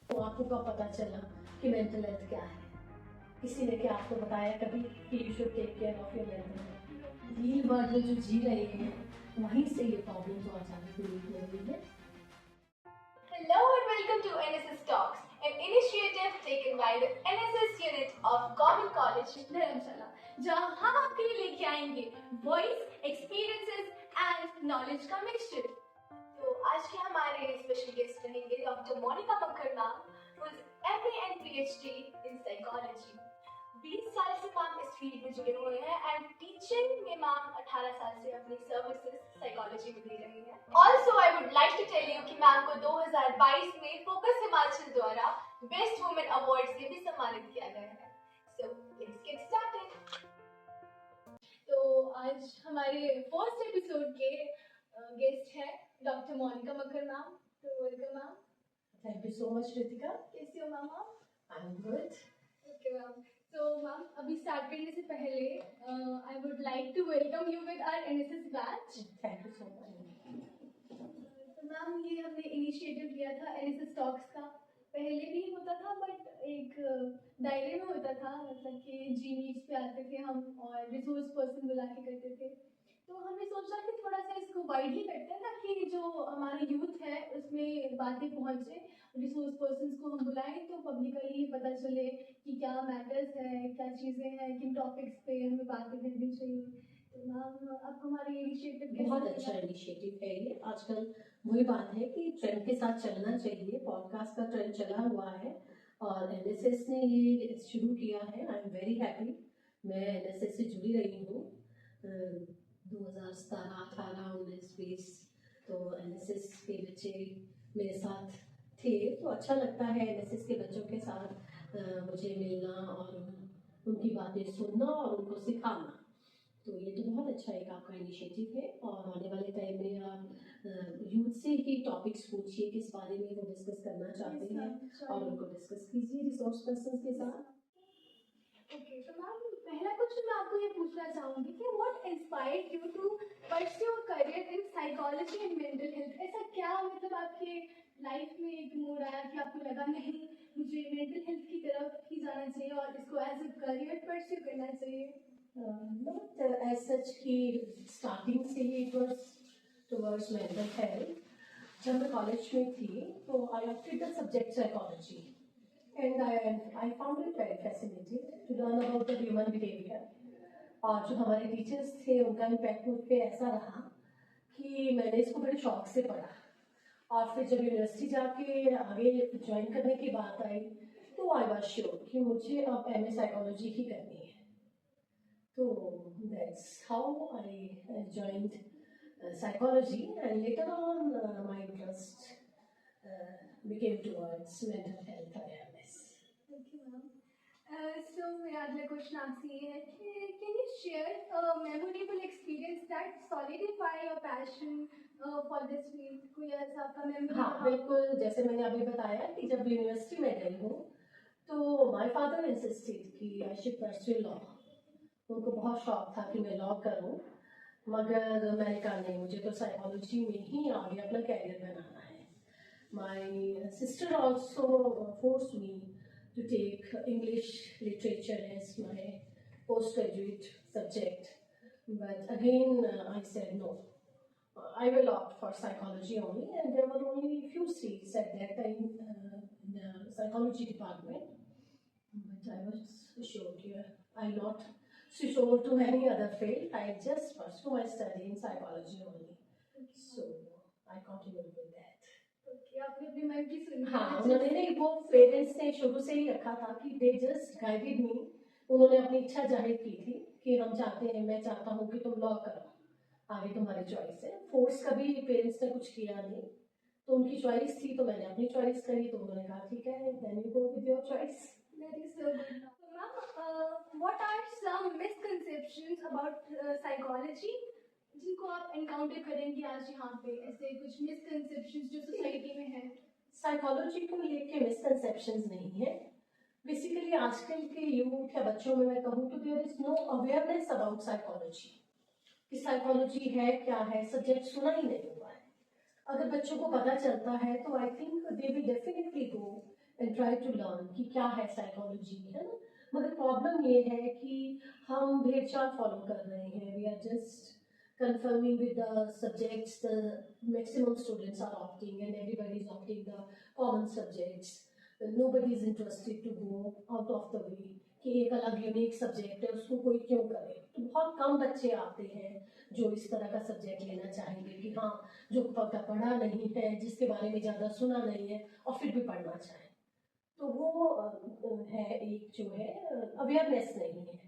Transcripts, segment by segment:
तो आपको कब पता चला कि मेंटल हेल्थ क्या है? किसी ने क्या आपको बताया कभी कि you should take care of your mental health? Real world में जो जी रहे हैं वहीं से ये प्रॉब्लम तो अचानक क्रिएट हो रही है। Hello and welcome to NSS Talks, an initiative taken by the NSS unit of Government College, Dharamshala, जहां हम आपके लिए लेके आएंगे वॉइस, एक्सपीरियंसेस एंड नॉलेज का मिक्सचर। तो आज के हमारे स्पेशल गेस्ट रहेंगे doctor Monika Makkar ma'am, who is MA and PhD in psychology. 20 साल से मैम इस फील्ड में जुड़े हुए हैं एंड टीचिंग में मैम 18 साल से अपनी सर्विसेज साइकोलॉजी में दे रही हैं। Also I would like to tell you कि मैम को 2022 में फोकस हिमाचल द्वारा बेस्ट वुमेन अवार्ड से भी सम्मानित किया गया है। So let's get started. तो आज हमारे फर्स्ट एपिसोड के गेस्ट हैं डॉक्टर मोनिका मक्खर मैम। तो welcome ma'am. Thank you so much Ritika. कैसी हो मैम आप? I am good. Okay ma'am. तो मैम अभी स्टार्ट करने से पहले I would like to welcome you with our NSS batch. Thank you so much. तो मैम ये हमने इनिशिएटिव लिया था एनएसएस टॉक्स का। पहले भी होता था बट एक दायरे में होता था, मतलब कि जी नीड्स पे आते थे हम और रिसोर्स पर्सन बुला के करते थे। तो हमने सोचा कि थोड़ा सा इसको वाइडली करते हैं ताकि जो हमारा यूथ है उसमें बातें पहुंचे, रिसोर्स पर्सन को हम बुलाएं तो पब्लिकली ये पता चले कि क्या मैटर्स है, क्या चीज़ें हैं, किन टॉपिक्स पे हमें बातें करनी चाहिए। तो मैम अब हमारे इनिशिएटिव बहुत अच्छा इनिशिएटिव है ये। आजकल वही बात है कि ट्रेंड के साथ चलना चाहिए। पॉडकास्ट का ट्रेंड चला हुआ है और एनएसएस ने ये शुरू किया है। I am very happy. मैं एनएसएस से जुड़ी रही हूँ 2017, 18, 19, 20। तो एनएसएस के बच्चे मेरे साथ थे तो अच्छा लगता है एनएसएस के बच्चों के साथ मुझे मिलना और उनकी बातें सुनना और उनको सिखाना। तो ये तो बहुत अच्छा एक आपका इनिशिएटिव है और आने वाले टाइम में आप यूथ से ही टॉपिक्स पूछिए किस बारे में वो डिस्कस करना चाहते हैं और उनको डिस्कस कीजिए रिसोर्स पर्सन के साथ। ओके तो मैम पहला क्वेश्चन मैं आपको ये पूछना चाहूँगी कि what inspired you to pursue a career in psychology and mental health? ऐसा क्या मतलब आपके लाइफ में एक मोड़ आया कि आपको लगा नहीं मुझे मेंटल हेल्थ की तरफ ही जाना चाहिए और इसको एज अ करियर परस्यू करना चाहिए? Not as such कि स्टार्टिंग से ही it was towards mental health. जब मैं कॉलेज में थी तो I opted the subject psychology and I found it very fascinating to learn about the human behaviour. और जो हमारे टीचर्स थे उनका इम्पैक्ट मुझ पे ऐसा रहा कि मैंने इसको बड़े शौक से पढ़ा। और फिर जब यूनिवर्सिटी जाके आगे ज्वाइन करने की बात आई तो आई वाज श्योर कि मुझे अब एमए साइकोलॉजी ही करनी है। So that's how I joined psychology, and later on my interest became towards mental health awareness. Thank you, ma'am. So मेरा अगला क्वेश्चन आपसे ये है कि can you share a memorable experience that solidify your passion for this field? कोई ऐसा आपका memory? हाँ बिल्कुल, जैसे मैंने अभी बताया कि जब यूनिवर्सिटी में गई हूँ तो माय फादर इंसिस्टेड कि आई शुड परस्यू लॉ। उनको बहुत शौक था कि मैं लॉ करूं, मगर मैंने कहा नहीं, मुझे तो साइकोलॉजी में ही आगे अपना कैरियर बनाना है। My sister also force me to take English literature as my post graduate subject, but again I said no, I will opt for psychology only, and there were only few seats at that time in the psychology department. But I was sure here I'll not switch over to any other field. I just pursue my study in psychology only. So I continued with that. Okay, आपने अपनी memory सुनी? हाँ, उन्होंने नहीं, वो parents ने शुरू से ही रखा था कि they just guided me. उन्होंने अपनी इच्छा जाहिर की थी कि हम चाहते हैं, मैं चाहता हूँ कि तुम लॉ करो, आगे तुम्हारी चॉइस है। फोर्स कभी पेरेंट्स ने कुछ किया नहीं, तो उनकी चॉइस थी तो मैंने अपनी चॉइस करी, तो उन्होंने कहा ठीक है, then you go with your choice. That is so good. So, ma'am, what are some misconceptions about psychology जिनको आप एनकाउंटर करेंगे आज यहाँ पे? ऐसे कुछ मिसकंसेप्शंस जो सोसाइटी में है? साइकोलॉजी को लेके मिसकंसेप्शंस नहीं है। बेसिकली आजकल के यूथ या बच्चों में मैं कहूँ तो there is no awareness about psychology कि साइकोलॉजी है क्या है, सब्जेक्ट सुना ही नहीं हुआ है। अगर बच्चों को पता चलता है तो I think they will definitely go try to learn कि क्या है साइकोलॉजी, है ना। मगर प्रॉब्लम ये है कि हम भेड़चाल फॉलो कर रहे हैं, we are just confirming with the subjects the maximum students are opting and everybody is opting the common subjects. Nobody is interested to go out of the way कि एक अलग यूनिक सब्जेक्ट है उसको कोई क्यों करे। तो बहुत कम बच्चे आते हैं जो इस तरह का सब्जेक्ट लेना चाहेंगे कि हाँ जो पढ़ा नहीं है, जिसके बारे में ज़्यादा सुना नहीं है और फिर भी पढ़ना चाहें। तो वो है एक जो है अवेयरनेस नहीं है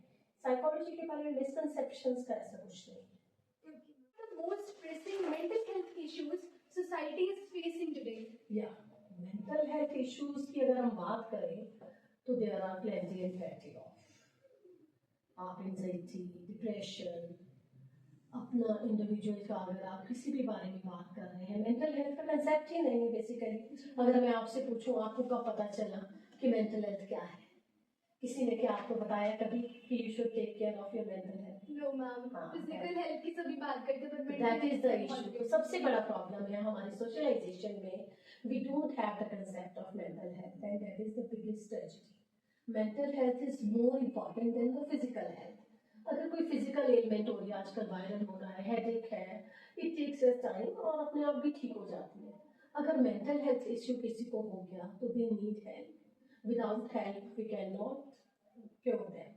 साइकोलॉजी के बारे में, मिसकंसेप्शंस का ऐसा कुछ नहीं है। The most pressing mental health issues society is facing today. या मेंटल हेल्थ इश्यूज की अगर हम बात करें तो there are plenty and plenty of anxiety, depression, अपना इंडिविजुअल का अगर आप किसी भी बारे में बात कर रहे हैं, मेंटल हेल्थ का कंसेप्ट ही नहीं है बेसिकली। अगर मैं आपसे पूछूं आपको कब पता चला कि मेंटल हेल्थ क्या है? किसी ने क्या आपको बताया कभी कि you should take care of your mental health? No ma'am, physical health की सभी बात करते हैं but that mental is the health issue. तो सबसे बड़ा प्रॉब्लम है हमारे सोशलाइजेशन में, we don't have the concept of mental health and that is the biggest tragedy. Mental health is more important than the physical health. अगर कोई physical element हो रही है, आजकल वायरल हो रहा है, हेडेक है, इट टेक्स अ टाइम और अपने आप भी ठीक हो जाती है। अगर मेंटल हेल्थ इश्यू किसी को हो गया तो they need help. Without help we can not cure them.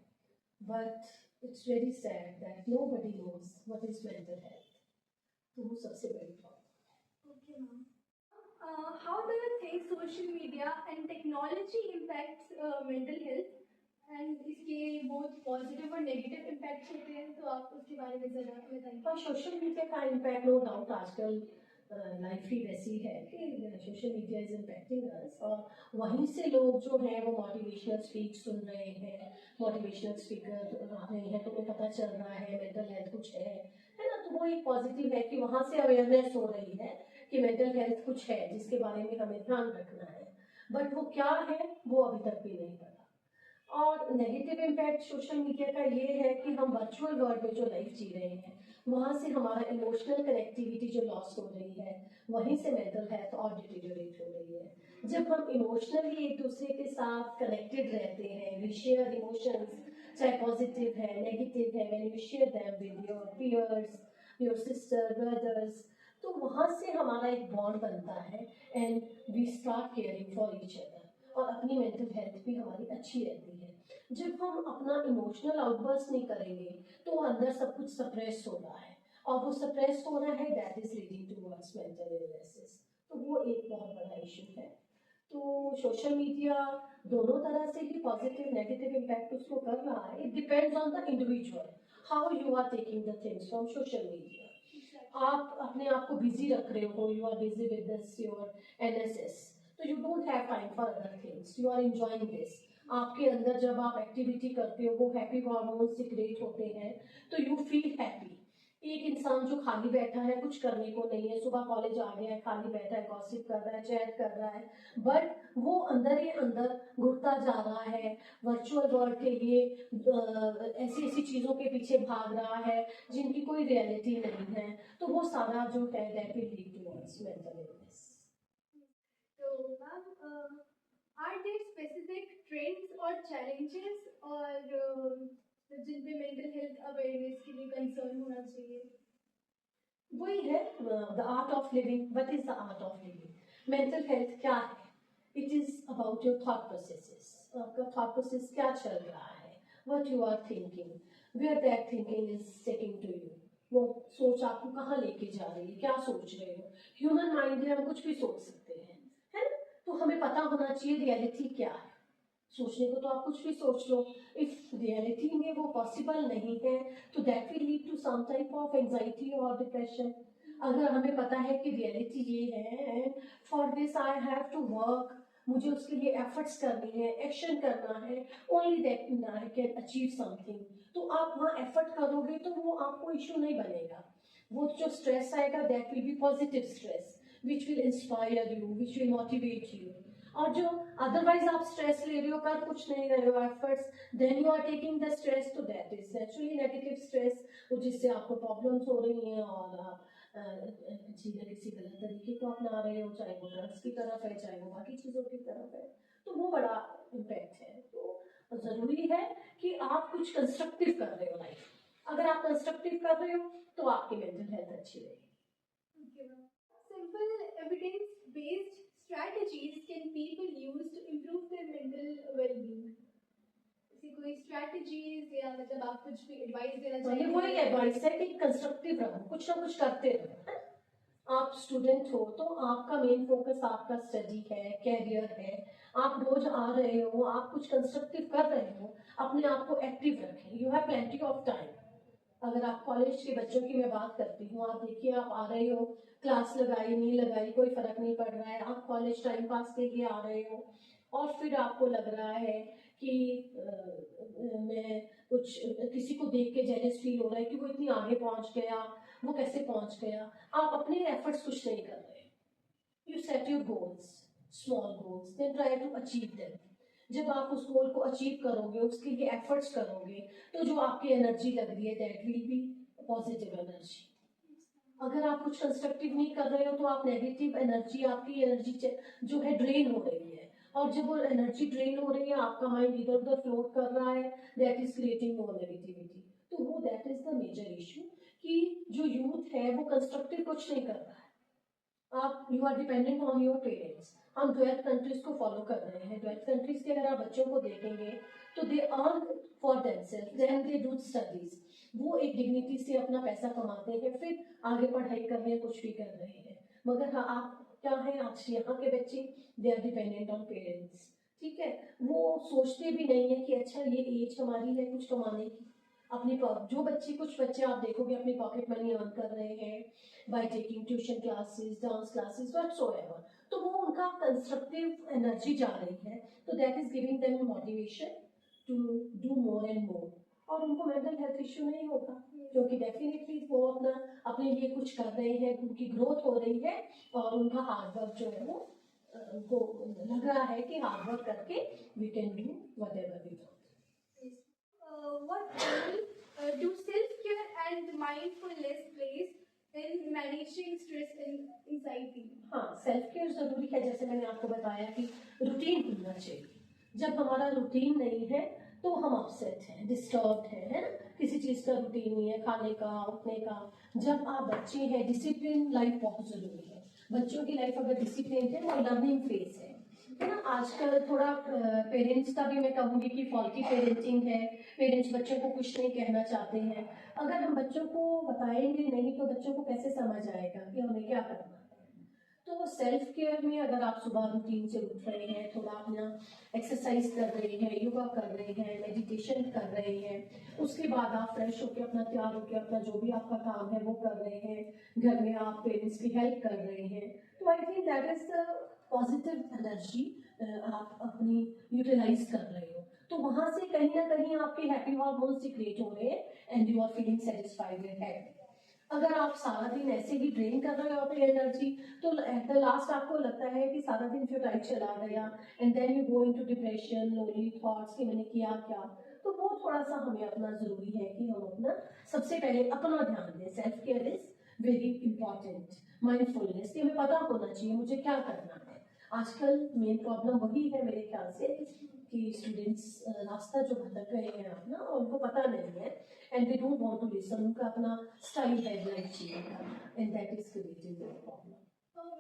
But it's very sad that nobody knows what is mental health. तो वो सबसे बड़ी problem. Okay ma'am. How do you think social media and technology impacts mental health? And इसके बहुत positive और negative impact होते हैं, तो आप उसके बारे में जरा बताइए। और सोशल मीडिया का इम्पैक्ट नो डाउट आजकल लाइफ ही वैसी है कि सोशल मीडिया इज इम्पैक्टिंग अस, और वहीं से लोग जो हैं वो मोटिवेशनल स्पीच सुन रहे हैं, मोटिवेशनल स्पीकर आ रहे हैं, तो उन्हें पता चल रहा है मेंटल हेल्थ कुछ है ना। तो वो एक पॉजिटिव है कि वहाँ से अवेयरनेस हो रही है कि मेंटल हेल्थ कुछ है जिसके बारे में हमें ध्यान रखना है, बट वो क्या है वो अभी तक भी नहीं पता। और नेगेटिव इम्पैक्ट सोशल मीडिया का ये है कि हम वर्चुअल वर्ल्ड में जो लाइफ जी रहे हैं वहाँ से हमारा इमोशनल कनेक्टिविटी जो लॉस हो रही है, वहीं से मेंटल हेल्थ और डिटेरियोरेट हो रही है। जब हम इमोशनली एक दूसरे के साथ कनेक्टेड रहते हैं, वी शेयर इमोशंस, चाहे पॉजिटिव है नेगेटिव है, when you share them with your peers, your sister, brothers, तो वहाँ से हमारा एक बॉन्ड बनता है and we start caring for each other, और अपनी मेंटल हेल्थ भी हमारी अच्छी रहती है। जब हम अपना इमोशनल आउटबर्स्ट नहीं करेंगे तो अंदर सब कुछ सप्रेस हो रहा है, और वो सप्रेस हो रहा है that is leading towards mental illnesses. तो वो एक बहुत बड़ा इशू है। तो सोशल मीडिया दोनों तरह से ही पॉजिटिव नेगेटिव इम्पैक्ट उसको कर रहा है। It depends on the individual how you are taking the things from social media. आप अपने आप को बिजी रख रहे हो, you are busy with this your NSS, तो you don't have time for other things, you are enjoying this. आपके अंदर जब आप एक्टिविटी करते हो वो हैप्पी हार्मोन्स सिक्रेट होते हैं, तो यू फील हैप्पी। एक इंसान जो खाली बैठा है, कुछ करने को नहीं है, सुबह कॉलेज आ गया है, खाली बैठा है, गॉसिप कर रहा है, चैट कर रहा है, बट वो अंदर ही अंदर घुटता जा रहा है, वर्चुअल वर्ल्ड के लिए ऐसी ऐसी चीज़ों के पीछे भाग रहा है जिनकी कोई रियलिटी नहीं है, तो वो सारा जो है that will lead towards mental illness. तो ma'am are there specific trends और चैलेंजेस और जिन पे मेंटल हेल्थ अवेयरनेस के लिए कंसर्न होना चाहिए? वही है the art of living. What is the art of living? Mental health क्या है? It is about your thought processes. आपका थॉट प्रोसेस क्या चल रहा है, what you are thinking, where that thinking is taking to you. वो सोच आपको कहाँ लेके जा रही है, क्या सोच रहे हो। ह्यूमन माइंड है, हम कुछ भी सोच सकते हैं, है ना। तो हमें पता होना चाहिए रियलिटी क्या है। सोचने को तो आप कुछ भी सोच लो, इफ रियलिटी में वो पॉसिबल नहीं है तो that will lead to some type of anxiety और डिप्रेशन। अगर हमें पता है कि रियलिटी ये है, for this I have to work, मुझे उसके लिए एफर्ट्स करनी है, एक्शन करना है, only that I can achieve something, तो आप वहाँ एफर्ट करोगे तो वो आपको इशू नहीं बनेगा। वो जो स्ट्रेस आएगा that will be positive stress which will inspire you, which will motivate you. और जो अदरवाइज आप स्ट्रेस ले रहे हो, कर कुछ नहीं रहे हो efforts, then you are taking the stress, तो that is actually negative stress, जिससे आपको प्रॉब्लम्स हो रही हैं और आप जीने किसी गलत तरीके को अपना रहे हो, चाहे वो ड्रग्स की तरफ है चाहे वो बाकी चीज़ों की तरफ है। तो वो बड़ा इम्पैक्ट है। तो ज़रूरी है कि आप कुछ कंस्ट्रक्टिव कर रहे हो लाइफ। अगर आप कंस्ट्रक्टिव कर रहे हो तो आपकी मेंटल हेल्थ अच्छी रहेगी। Simple evidence-based strategies can people use to improve their mental well-being? ऐसी कोई strategies या मतलब आप कुछ भी advice देना मतलब चाहेंगे? वही एडवाइस है कि कंस्ट्रक्टिव रहो, कुछ ना कुछ करते रहो। आप स्टूडेंट हो तो आपका मेन फोकस आपका स्टडी है, कैरियर है। आप रोज आ रहे हो, आप कुछ कंस्ट्रक्टिव कर रहे हो, अपने आप को एक्टिव रखें। You have plenty of time. अगर आप कॉलेज के बच्चों की मैं बात करती हूँ, आप देखिए आप आ रहे हो, क्लास लगाई नहीं लगाई कोई फर्क नहीं पड़ रहा है, आप कॉलेज टाइम पास के लिए आ रहे हो और फिर आपको लग रहा है कि मैं कुछ किसी को देख के जेलस फील हो रहा है कि वो इतनी आगे पहुंच गया, वो कैसे पहुंच गया। आप अपने एफर्ट्स कुछ नहीं कर रहे। You set your goals, small goals, then try to achieve them. जब आप उस गोल को अचीव करोगे, उसके लिए एफर्ट्स करोगे, तो जो आपकी एनर्जी लग रही है that will be positive energy. अगर आप कुछ कंस्ट्रक्टिव नहीं कर रहे हो तो आप नेगेटिव एनर्जी, आपकी एनर्जी जो है ड्रेन हो रही है, और जब वो एनर्जी ड्रेन हो रही है, आपका माइंड इधर उधर फ्लोट कर रहा है, that is creating more negativity. तो वो that is the major issue कि जो यूथ है वो कंस्ट्रक्टिव कुछ नहीं कर रहा है। आप you are dependent on your parents. हम 12th कंट्रीज को फॉलो कर रहे हैं। 12th कंट्रीज के अगर आप बच्चों को देखेंगे तो they earn for themselves, then they do studies. वो एक डिग्निटी से अपना पैसा कमाते हैं, फिर आगे पढ़ाई कर रहे हैं, कुछ भी कर रहे हैं। मगर हाँ, आप क्या है आज यहाँ के बच्चे, they are dependent on parents. ठीक है, वो सोचते भी नहीं है कि अच्छा ये एज हमारी है कुछ कमाने की। अपनी जो बच्चे, कुछ बच्चे आप देखोगे अपनी पॉकेट मनी अर्न कर रहे हैं by taking tuition classes, dance classes, whatsoever. तो वो उनका कंस्ट्रक्टिव एनर्जी जा रही है, तो that is giving them motivation to do more and more. और उनको मेंटल हेल्थ इश्यू नहीं होगा, क्योंकि डेफिनेटली वो अपने लिए कुछ कर रहे हैं, उनकी ग्रोथ हो रही है, और उनका हार्डवर्क जो है वो उनको लग रहा है कि हार्डवर्क करके we can do whatever we want. What role do self-care and mindfulness plays in managing stress and anxiety? हाँ, सेल्फ केयर जरूरी है। जैसे मैंने आपको बताया कि रूटीन होना चाहिए। जब हमारा रूटीन नहीं है तो हम अपसेट हैं, डिस्टर्ब है ना। किसी चीज का रूटीन नहीं है, खाने का, उठने का। जब आप बच्चे हैं, डिसिप्लिन लाइफ बहुत जरूरी है। बच्चों की लाइफ अगर डिसिप्लिन है, वो लर्निंग फेज है ना। आजकल थोड़ा पेरेंट्स का भी मैं कहूँगी कि फॉल्टी पेरेंटिंग है। पेरेंट्स बच्चों को कुछ नहीं कहना चाहते हैं। अगर हम बच्चों को बताएंगे नहीं तो बच्चों को कैसे समझ आएगा कि हमें क्या करना है। तो सेल्फ केयर में अगर आप सुबह रूटीन से उठ रहे हैं, थोड़ा अपना एक्सरसाइज कर रहे हैं, योगा कर रहे हैं, मेडिटेशन कर रहे हैं, उसके बाद आप फ्रेश होकर अपना तैयार होकर अपना जो भी आपका काम है वो कर रहे हैं, घर में आप पेरेंट्स की हेल्प कर रहे हैं, तो I think that is the positive energy आप अपनी यूटिलाइज कर रहे हो। तो वहां से कहीं ना कहीं आपके हैप्पी हार्मोन्स सीक्रेट हो रहे हैं and you are feeling satisfied and happy. अगर आप सारा दिन ऐसे ही ड्रेन कर रहे हो अपनी एनर्जी, तो एट द लास्ट आपको लगता है कि सारा दिन फ्यूटाइल चला गया, and then you go into depression, lonely thoughts कि मैंने किया क्या। तो वो थोड़ा सा हमें अपना जरूरी है कि हम अपना सबसे पहले अपना ध्यान दें। Self care is very important. Mindfulness, कि हमें पता होना चाहिए मुझे क्या करना है। आजकल मेन प्रॉब्लम वही है मेरे ख्याल से कि स्टूडेंट्स रास्ता जो भटक गए हैं अपना, और उनको पता नहीं है, and they don't want to listen. उनका अपना स्टाइल है लाइफ जीने का, and that is creating problem.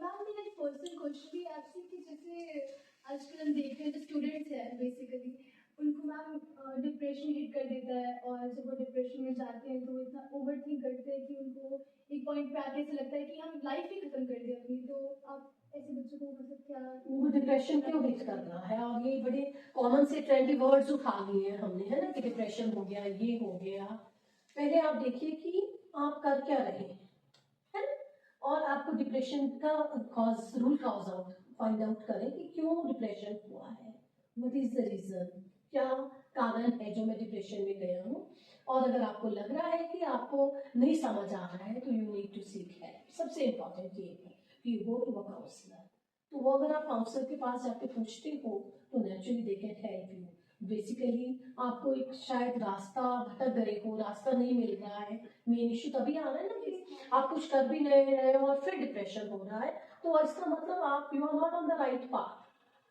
Ma'am मेरा एक पर्सनल क्वेश्चन भी आपसे कि जैसे आजकल हम देख रहे हैं जो स्टूडेंट्स हैं बेसिकली उनको मैम डिप्रेशन हिट कर देता है, और जब वो डिप्रेशन में जाते हैं तो वो इतना ओवर थिंक करते हैं कि उनको एक पॉइंट पे आके ऐसा लगता है कि हम लाइफ ही खत्म कर दी अपनी। तो आप ऐसे बच्चों को मतलब क्या वो डिप्रेशन क्यों हिट कर रहा है, और ये बड़े कॉमन से ट्रेंडी वर्ड्स उठा लिए हैं हमने, है ना, कि डिप्रेशन हो गया, ये हो गया। पहले आप देखिए कि आप कर क्या रहे हैं, है ना, और आपको डिप्रेशन का cause, rule cause out find out करें कि क्यों डिप्रेशन हुआ है, व्हाट इज द रीजन, क्या कारण है जो मैं डिप्रेशन में गया हूँ। और अगर आपको लग रहा है कि आपको नहीं समझ आ रहा है तो you need to seek help. सबसे इम्पोर्टेंट ये है कि you go to a counsellor. तो वो अगर आप काउंसलर के पास जाके पूछते हो तो naturally they can help you. Basically आपको एक शायद रास्ता भटक गए हो, रास्ता नहीं मिल रहा है। मेन इश्यू तभी आ रहा है ना कि आप कुछ कर भी नहीं रहे हो और फिर डिप्रेशन हो रहा है, तो इसका मतलब आप you are not on the right path.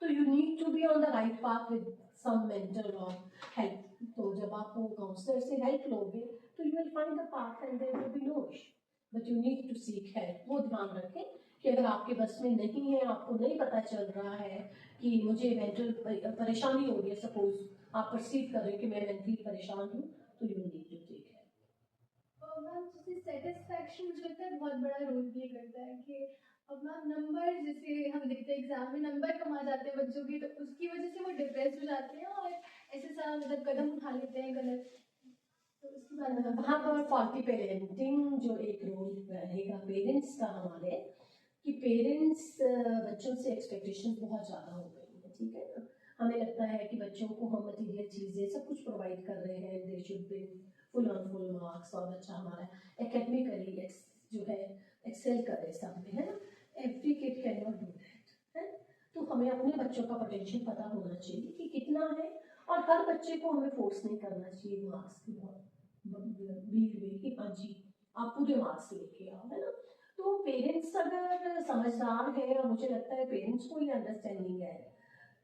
तो you need to be be on the right path with some mentor और हेल्प. तो जब आप वो काउंसलर से हेल्प लोगे तो you will find a path and there will be no issue, but you need to seek help. वो ध्यान रखें कि अगर आपके बस में नहीं है, आपको नहीं पता चल रहा है कि मुझे मेंटल परेशानी हो रही है, सपोज आप परसीव कर रहे हो कि मैं मेंटली परेशान हूँ, तो you need to take help. Ma'am जैसे सेटिस्फैक्शन मुझे लगता है बहुत बड़ा रोल प्ले करता है कि अब मैम नंबर जैसे हम देखते हैं एग्जाम में नंबर कम आ जाते हैं बच्चों के, तो उसकी वजह से वो डिप्रेस हो जाते हैं और ऐसे सा मतलब कदम उठा लेते हैं गलत. तो उसके बारे में वहाँ पर फॉल्टी पेरेंटिंग जो एक रोल रहेगा पेरेंट्स का हमारे, कि पेरेंट्स बच्चों से एक्सपेक्टेशन बहुत ज़्यादा हो गई है. ठीक है ना, हमें लगता है कि बच्चों को हम मटीरियल चीज़ें सब कुछ प्रोवाइड कर रहे हैं, they should be full on full marks, और बच्चा हमारा एकेडमिकली जो है एक्सेल करे सब में, है ना. Every kid can not do that, है. तो हमें अपने बच्चों का पोटेंशियल पता होना चाहिए कि कितना है, और हर बच्चे को हमें फोर्स नहीं करना चाहिए मार्क्स की बहुत भीड़ में कि हाँ जी आप पूरे मार्क्स लेके आओ, है ना. तो पेरेंट्स अगर समझदार है, और मुझे लगता है पेरेंट्स को ये अंडरस्टैंडिंग है,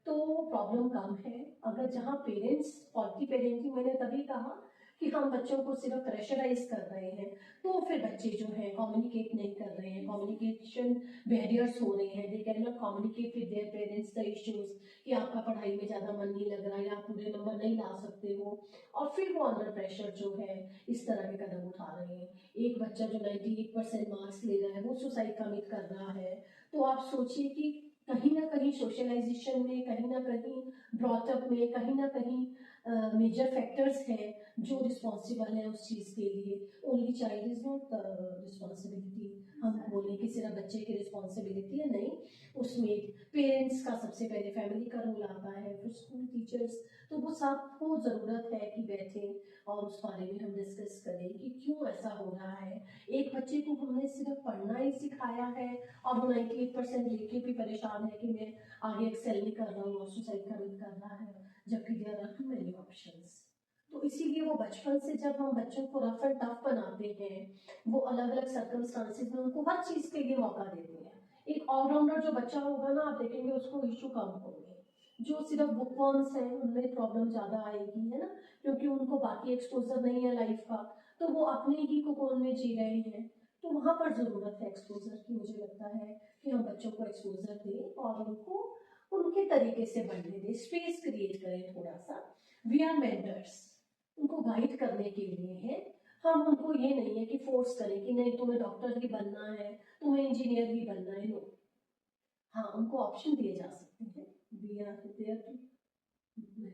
तो प्रॉब्लम कम है. अगर जहाँ पेरेंट्स फॉल्टी पेरेंटिंग, मैंने तभी कहा कि हम बच्चों को सिर्फ प्रेशराइज कर रहे हैं, तो फिर बच्चे जो हैं कम्युनिकेट नहीं कर रहे हैं, कम्युनिकेशन बैरियर्स हो रहे हैं, they can not communicate with their parents the issues कि आपका पढ़ाई में ज़्यादा मन नहीं लग रहा है, आप पूरे नंबर नहीं ला सकते हो, और फिर वो अंडर प्रेशर जो है इस तरह के कदम उठा रहे हैं. एक बच्चा जो 98% मार्क्स ले रहा है वो सुसाइड कमिट कर रहा है, तो आप सोचिए कि कहीं ना कहीं सोशलाइजेशन में, कहीं ना कहीं ब्रॉटअप में, कहीं ना कहीं मेजर फैक्टर्स हैं जो रिस्पॉन्सिबल है उस चीज़ के लिए. Only child is not responsibility, हम बोलें कि सिर्फ बच्चे की रिस्पॉन्सिबिलिटी है, नहीं. उसमें पेरेंट्स का सबसे पहले फैमिली का रोल आता है, फिर स्कूल टीचर्स. तो वो सबको ज़रूरत है कि बैठें और उस बारे में हम डिस्कस करें कि क्यों ऐसा हो रहा है. एक बच्चे को हमने सिर्फ पढ़ना ही सिखाया है और वो 98% लेके भी परेशान है कि मैं आगे एक्सेल नहीं कर रहा हूँ और सुसाइड कमिट कर रहा है, जबकि there are too many options. तो इसीलिए वो बचपन से जब हम बच्चों को रफ एंड टफ बनाते हैं, वो अलग अलग सर्कमस्टांसिस में उनको हर चीज़ के लिए मौका देते हैं. एक ऑलराउंडर जो बच्चा होगा ना, आप देखेंगे उसको इशू कम होंगे. जो सिर्फ बुकवर्म्स हैं उनमें प्रॉब्लम ज़्यादा आएगी, है ना, क्योंकि उनको बाकी एक्सपोजर नहीं है लाइफ का, तो वो अपने ही कोकोन में जी रहे हैं. तो वहाँ पर ज़रूरत है एक्सपोजर की. मुझे लगता है कि हम बच्चों को एक्सपोजर दें और उनको उनके तरीके से बढ़ने दें, स्पेस क्रिएट करें थोड़ा सा. वी आर मेंटर्स, उनको गाइड करने के लिए हैं. हम उनको ये नहीं है कि फोर्स करें कि नहीं तुम्हें डॉक्टर ही बनना है, तुम्हें इंजीनियर ही बनना है. नो, हाँ उनको ऑप्शन दिए जा सकते हैं. We are there to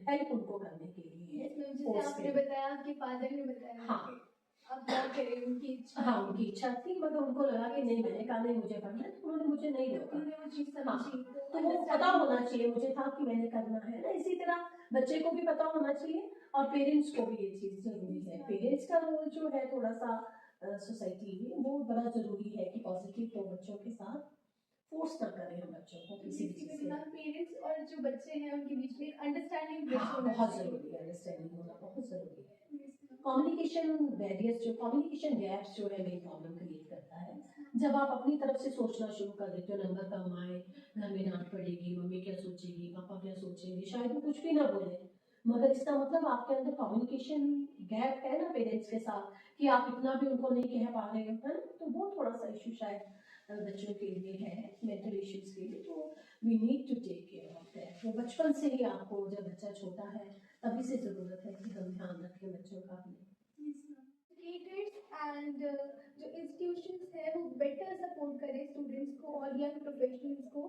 help उनको करने के लिए. जैसे आपने बताया, आपके फादर ने बताया हाँ, कि आप क्या करें, उनकी इच्छा. हाँ उनकी इच्छा थी, मगर उनको लगा कि नहीं, मैंने कहा नहीं मुझे पढ़ना है, तो उन्होंने मुझे नहीं रोका. उन्होंने वो चीज़ हाँ, समझी. तो वो पता होना चाहिए मुझे था कि मैंने करना है ना. इसी तरह बच्चे को भी पता होना चाहिए और पेरेंट्स को भी ये चीज़ जरूरी है. पेरेंट्स का रोल जो है थोड़ा सा सोसाइटी में वो बड़ा जरूरी है कि पॉजिटिव तो बच्चों के साथ फोर्स ना करें हम बच्चों को किसी भी चीज़ से. पेरेंट्स और जो बच्चे हैं उनके बीच में अंडरस्टैंडिंग हाँ बहुत जरूरी है, अंडरस्टैंडिंग होना बहुत जरूरी है. कम्युनिकेशन बैरियर्स जो कम्युनिकेशन गैप्स जो है मेन प्रॉब्लम क्रिएट करता है. जब आप अपनी तरफ से सोचना शुरू कर देते हो नंबर कम आए, घर में डांट पड़ेगी, मम्मी क्या सोचेगी, पापा क्या सोचेंगे, शायद वो कुछ भी ना बोले, मगर इसका मतलब आपके अंदर कम्युनिकेशन गैप है ना पेरेंट्स के साथ, कि आप इतना भी उनको नहीं कह पा रहे हो, है ना. तो वो थोड़ा सा इशू शायद बच्चों के लिए है, मेंटल इश्यूज के लिए. तो we need to take care of that. वो बचपन से ही आपको, जब बच्चा छोटा है तभी से ज़रूरत है कि हम ध्यान रखें बच्चों का अपने. एंड जो इंस्टीट्यूशंस है वो बेटर सपोर्ट करें स्टूडेंट्स को और यंग प्रोफेशनल्स को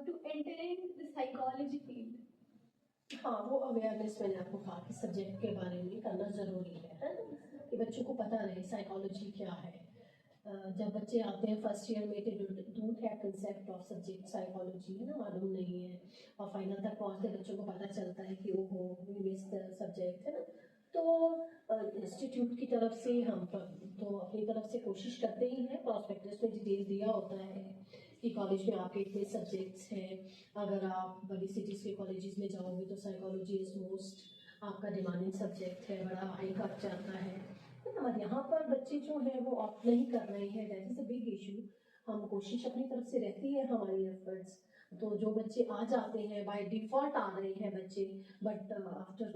to enter in the psychology field. हाँ, वो अवेयरनेस मैंने आपको कहा कि सब्जेक्ट के बारे में करना ज़रूरी है ना, कि बच्चों को पता रहे साइकोलॉजी क्या है. जब बच्चे आते हैं फर्स्ट ईयर में, don't have concept of subject psychology, है ना, मालूम नहीं है, और फाइनल तक पहुँचते बच्चों को पता चलता है कि ओहो वी मिस द सब्जेक्ट, है ना. तो इंस्टीट्यूट की तरफ से हम तो अपनी तरफ से कोशिश करते ही हैं. प्रॉस्पेक्टस में डिटेल दिया होता है कि कॉलेज में आपके इतने सब्जेक्ट्स हैं. अगर आप बड़ी सिटीज़ के कॉलेजेस में जाओगे तो साइकोलॉजी इज़ मोस्ट आपका डिमांडिंग सब्जेक्ट है, बड़ा हाई कट जाता है. और यहाँ पर बच्चे जो हैं वो ऑप्ट नहीं कर रहे हैं, that is a big issue. हम कोशिश अपनी तरफ से रहती है, हमारी एफर्ट्स, तो जो बच्चे आ जाते हैं बाय डिफ़ॉल्ट आ रहे हैं बच्चे, but after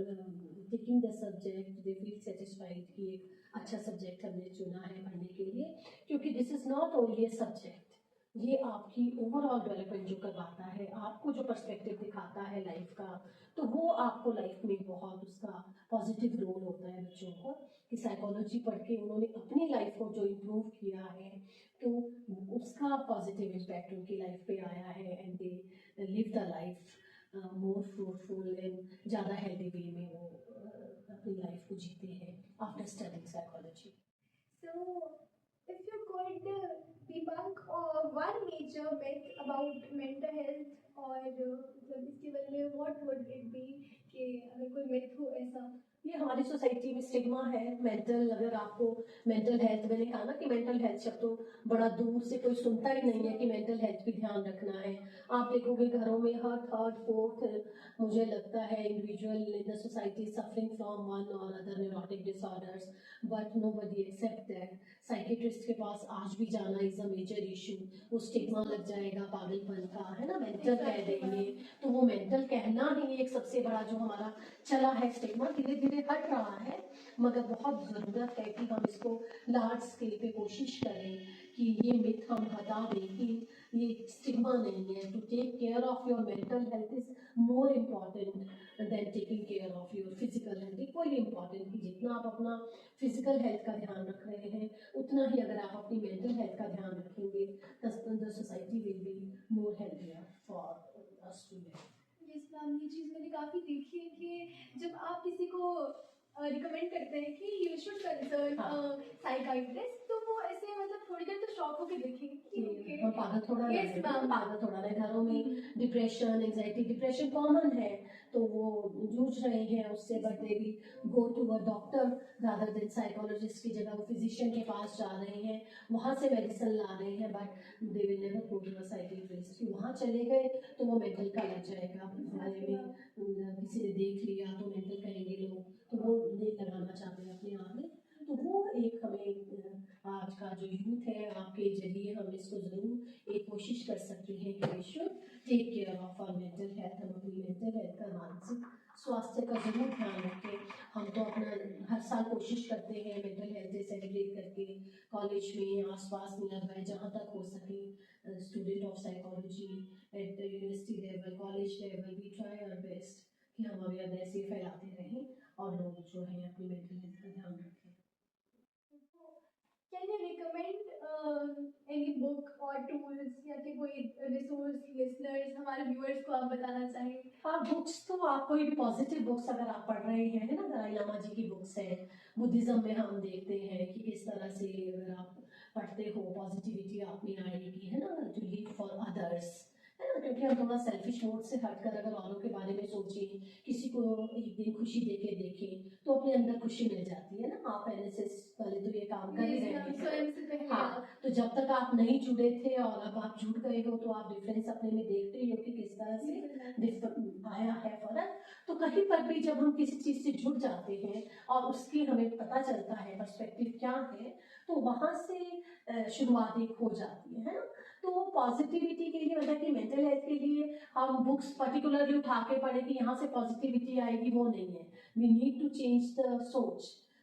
taking the subject they feel satisfied कि एक अच्छा सब्जेक्ट हमने चुना है पढ़ने के लिए, क्योंकि this is not only a subject, ये आपकी ओवरऑल डेवलपमेंट जो करवाता है, आपको जो पर्सपेक्टिव दिखाता है लाइफ का, तो वो आपको लाइफ में बहुत उसका पॉजिटिव रोल होता है बच्चों को, कि साइकोलॉजी पढ़ के उन्होंने अपनी लाइफ को जो इम्प्रूव किया है तो उसका पॉजिटिव इम्पैक्ट उनकी लाइफ पे आया है, and they live the life more fruitful and ज़्यादा हेल्दी वे में वो अपनी लाइफ को जीते हैं after studying psychology. So, if you could debunk one major myth about mental health और मतलब इसके बारे में what would it be कि अगर कोई myth हो ऐसा? ये हमारी सोसाइटी में स्टिग्मा है मेंटल, अगर आपको मेंटल हेल्थ, मैंने कहा ना कि मेंटल हेल्थ शब्द तो बड़ा दूर से कोई सुनता ही नहीं है कि मेंटल हेल्थ भी ध्यान रखना है। आप देखोगे घरों में हर थर्ड फोर्थ मुझे लगता है individual in the society suffering from one और other neurotic disorders, but nobody except that. Psychiatrist के पास आज भी जाना इज अ मेजर इशू, वो स्टिग्मा लग जाएगा पागलपन का, है ना, मेंटल कह देंगे, तो वो मेंटल कहना ही एक सबसे बड़ा जो हमारा चला है स्टिग्मा, धीरे धीरे हट रहा है, मगर बहुत ज़रूरत है कि हम इसको लार्ज स्केल पे कोशिश करें कि ये मिथ हम हटा दें कि ये स्टिग्मा नहीं है। To take care of your mental health is more important than taking care of your physical health. Equally important कि जितना आप अपना फिजिकल हेल्थ का ध्यान रख रहे हैं, उतना ही अगर आप अपनी मेंटल हेल्थ का ध्यान रखेंगे, the society will be more healthier for us to live. Yes ma'am, ये चीज़ मैंने काफ़ी देखी है कि जब आप किसी को रिकमेंड करते हैं कि यू शुड कंसल्ट साइकाइट्रिस्ट, तो वो ऐसे मतलब थोड़ी देर तो शॉक होकर देखेंगे कि ओके हम पागल थोड़ा Yes, लगे, ma'am. पागल थोड़ा लगे। घरों में डिप्रेशन एंजाइटी, डिप्रेशन कॉमन है तो वो जूझ रहे हैं उससे, बट दे भी go to a doctor rather than psychologist की जगह वो फिजिशियन के पास जा रहे हैं, वहाँ से मेडिसिन ला रहे हैं, but they will never go to a psychiatrist कि वहाँ चले गए तो वो मेंटल का लग जाएगा, हमारे में किसी ने देख लिया तो मेंटल कहेंगे लोग, तो वो नहीं लगाना चाहते हैं अपने आप में। तो वो एक हमें आज का जो यूथ है आपके जरिए हम इसको ज़रूर एक कोशिश कर सकते हैं कि we should take care of our mental health, हम अपनी मेंटल हेल्थ का मानसिक स्वास्थ्य का ज़रूर ध्यान रखें। हम तो अपना हर साल कोशिश करते हैं मेंटल हेल्थ डे सेलिब्रेट करके कॉलेज में आसपास नियर बाय जहाँ तक हो सके, student of psychology at the university level, college level, we try our best कि हम अवेयरनेस ये फैलाते रहें और लोग जो है अपनी मेंटल हेल्थ का ध्यान रखें। Can you recommend any book और टूल्स या कि कोई रिसोर्स लिसनर्स हमारे व्यूअर्स को आप बताना चाहें? हाँ, बुक्स तो आप कोई भी पॉजिटिव बुक्स अगर आप पढ़ रहे हैं, है ना, दलाई लामा जी की बुक्स है, बुद्धिज्म में हम देखते हैं कि किस तरह से अगर आप पढ़ते हो पॉजिटिविटी आप में आएगी, है ना, टू लिव फॉर अदर्स, है ना, क्योंकि हम थोड़ा सेल्फिश मोड से हटकर अगर औरों के बारे में सोचें, किसी को एक दिन खुशी देके देखें तो अपने अंदर खुशी मिल जाती है ना। आप एनएसएस वाले तो ये काम कर ही रहे हैं। हाँ, तो जब तक आप नहीं जुड़े थे और अब आप जुड़ गए हो तो आप डिफरेंस अपने में देखते ही हो कि किस तरह से आया है फर्क। तो कहीं पर भी जब हम किसी चीज से जुड़ जाते हैं और उसकी हमें पता चलता है पर्सपेक्टिव क्या है, तो वहां से शुरुआत एक हो जाती है ना। तो पॉजिटिविटी के लिए, मतलब कि मेंटल हेल्थ के लिए हम बुक्स पर्टिकुलरली उठा के पढ़े कि यहाँ से पॉजिटिविटी आएगी, वो नहीं है। We need to change the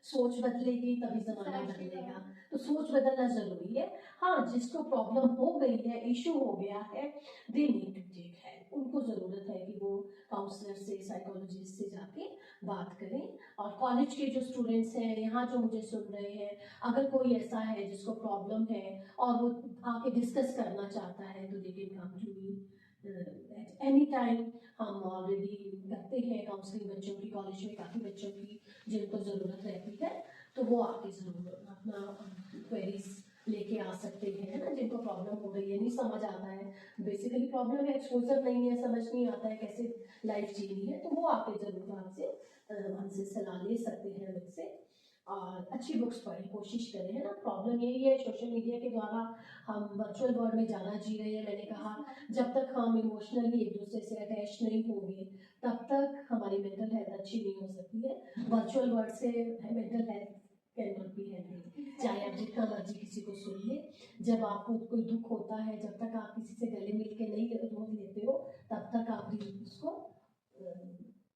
सोच बदलेगी तभी जमाना बदलेगा, तो सोच बदलना जरूरी है। हाँ, जिसको प्रॉब्लम हो गई है, इशू हो गया है, they need to take help, उनको ज़रूरत है कि वो काउंसलर से, साइकोलॉजिस्ट से जाके बात करें। और कॉलेज के जो स्टूडेंट्स हैं यहाँ जो मुझे सुन रहे हैं, अगर कोई ऐसा है जिसको प्रॉब्लम है और वो आके डिस्कस करना चाहता है तो they can come to me at any time. हम ऑलरेडी करते हैं काउंसलिंग बच्चों की, कॉलेज में काफ़ी बच्चों की जिनको ज़रूरत रहती है, तो वो आके ज़रूर अपना क्वेरीज लेके आ सकते हैं, है ना, जिनको प्रॉब्लम हो रही है, नहीं समझ आता है, बेसिकली प्रॉब्लम है एक्सपोजर नहीं है, समझ नहीं आता है कैसे लाइफ जीनी है, तो वो आके ज़रूर आपसे हमसे सलाह ले सकते हैं मुझसे। और अच्छी बुक्स पढ़ें, कोशिश करें, है ना। प्रॉब्लम यही है सोशल मीडिया के द्वारा हम वर्चुअल वर्ल्ड में ज़्यादा जी रहे हैं। मैंने कहा जब तक हम इमोशनली एक दूसरे से अटैच नहीं होंगे तब तक हमारी मेंटल हेल्थ अच्छी नहीं हो सकती है। वर्चुअल वर्ल्ड से mental health can not be healthy, चाहे आप जितना मर्जी किसी को सुन ले। जब आपको कोई दुख होता है, जब तक आप किसी से गले मिल के नहीं रोज लेते हो उसको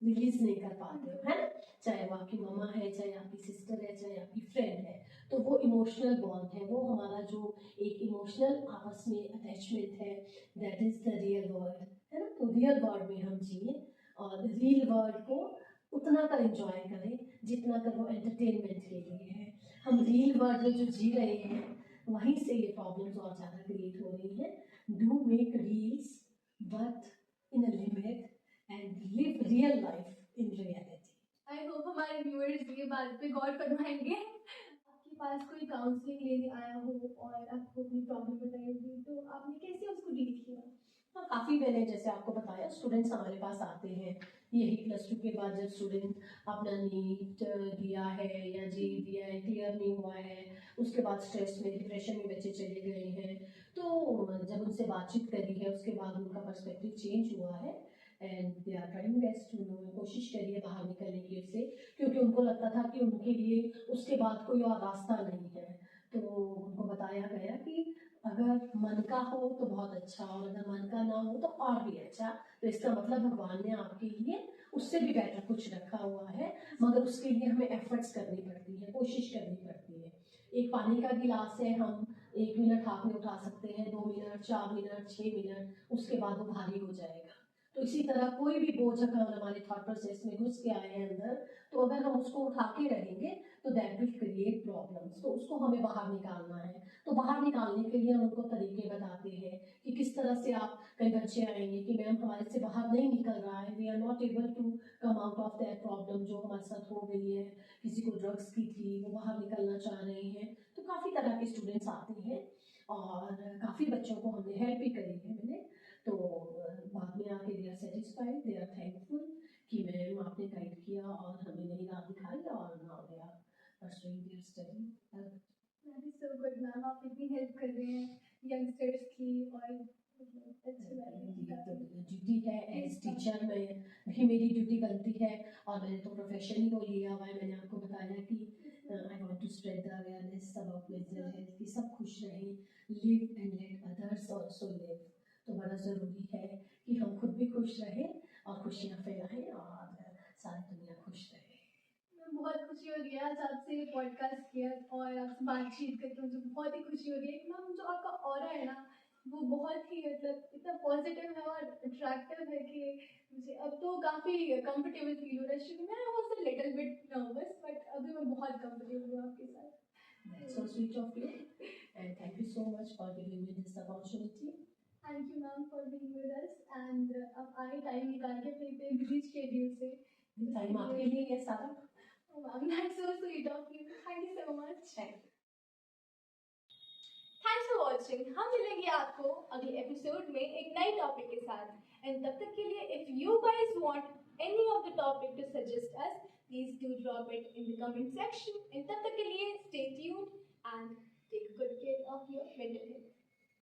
रिलीज नहीं कर पाते हो, है ना। चाहे वो आपकी मम्मा है, चाहे आपकी सिस्टर है, चाहे आपकी फ्रेंड है, तो वो इमोशनल बॉन्ड है, वो हमारा जो एक इमोशनल आपस में अटैचमेंट है, that is the real world, है ना। तो रियल वर्ल्ड में हम जिए और रियल वर्ल्ड को उतना कर एंजॉय करें जितना कर वो एंटरटेनमेंट के लिए है। हम रियल वर्ल्ड में जो जी रहे हैं वहीं से ये प्रॉब्लम्स और ज़्यादा क्रिएट हो रही हैं। Do make reels but in a limit and live real life in reality. I hope हमारे व्यूअर्स ये बात पे गौर फरमाएंगे। आपके पास कोई काउंसलिंग लेने आया हो और आपको अपनी प्रॉब्लम बताई होगी, तो आपने कैसे उसको डील किया? हाँ, काफ़ी मैंने जैसे आपको बताया स्टूडेंट्स हमारे पास आते हैं, यही +2 के बाद जब स्टूडेंट अपना नीट दिया है या जी दिया है, क्लियर नहीं हुआ है, उसके बाद स्ट्रेस में डिप्रेशन में बच्चे चले गए हैं, तो जब उनसे बातचीत करी है उसके बाद उनका पर्सपेक्टिव चेंज हुआ है and they are trying best. उन्होंने कोशिश करी है बाहर निकलने की उससे, क्योंकि उनको लगता था कि उनके लिए उसके बाद कोई और रास्ता नहीं है। तो उनको बताया गया कि अगर मन का हो तो बहुत अच्छा, और अगर मन का ना हो तो और भी अच्छा। तो इसका मतलब भगवान ने आपके लिए उससे भी बेटर कुछ रखा हुआ है, मगर उसके लिए हमें एफर्ट्स करनी पड़ती है, कोशिश करनी पड़ती है। एक पानी का गिलास है, हम 1 मिनट हाथ में उठा सकते हैं, 2 मिनट, 4 मिनट, 6 मिनट, उसके बाद वो भारी हो जाएगा। तो इसी तरह कोई भी बोझ अगर हमारे थॉट प्रोसेस में घुस के आए हैं अंदर, तो अगर हम उसको उठा के रहेंगे तो दैट विल क्रिएट प्रॉब्लम्स। तो उसको हमें बाहर निकालना है। तो बाहर निकालने के लिए हम उनको तरीके बताते हैं कि किस तरह से आप, कई बच्चे आएंगे कि मैम हमारे से बाहर नहीं निकल रहा है, we are not able to come out of that problem जो हमारे साथ हो गई है, किसी को ड्रग्स की थी, वो बाहर निकलना चाह रहे हैं। तो काफ़ी तरह के स्टूडेंट्स आते हैं और काफ़ी बच्चों को हमने हेल्प भी करी है मैंने। तो बाद में आके they are satisfied, they are thankful कि मैम आपने गाइड किया और हमें नई राह दिखाई, और now they are pursuing their study. That is so good ma'am, आप इतनी हेल्प कर रहे हैं यंगस्टर्स की, और अच्छी बात है। ड्यूटी है एज टीचर में भी, मेरी ड्यूटी बनती है, और मैंने तो प्रोफेशन ही वो लिया हुआ है। मैंने आपको बताया कि I want to spread the awareness about mental health, कि सब खुश रहें, live and let others also live. तो बड़ा ज़रूरी है कि हम खुद भी खुश रहें और खुशियाँ फैलाएं और सारी दुनिया खुश रहे। बहुत खुशी हो रही है आज आपसे ये पॉडकास्ट किया और आपसे बातचीत करके मुझे बहुत ही खुशी हो रही है। मैम जो आपका ऑरा है ना, वो बहुत ही मतलब इतना पॉजिटिव है और अट्रैक्टिव है कि मुझे अब तो काफ़ी कंफर्टेबल फील हो रहा है। शुरू में I was a little bit nervous, but अभी मैं बहुत कंफर्टेबल हूँ आपके साथ। That's so sweet of you, and thank you so much for giving me this opportunity. Thank you ma'am for being with us, and अब आए time निकाल के अपने इतने बिजी शेड्यूल से टाइम आपके लिए ये सारा। Ma'am that's so sweet of you, thank you so much. Thanks for watching. हम मिलेंगे आपको अगले एपिसोड में एक नए टॉपिक के साथ, एंड तब तक के लिए if you guys want any of the topic to suggest us, please do drop it in the comment section, and तब तक के लिए stay tuned and take good care of your mental health.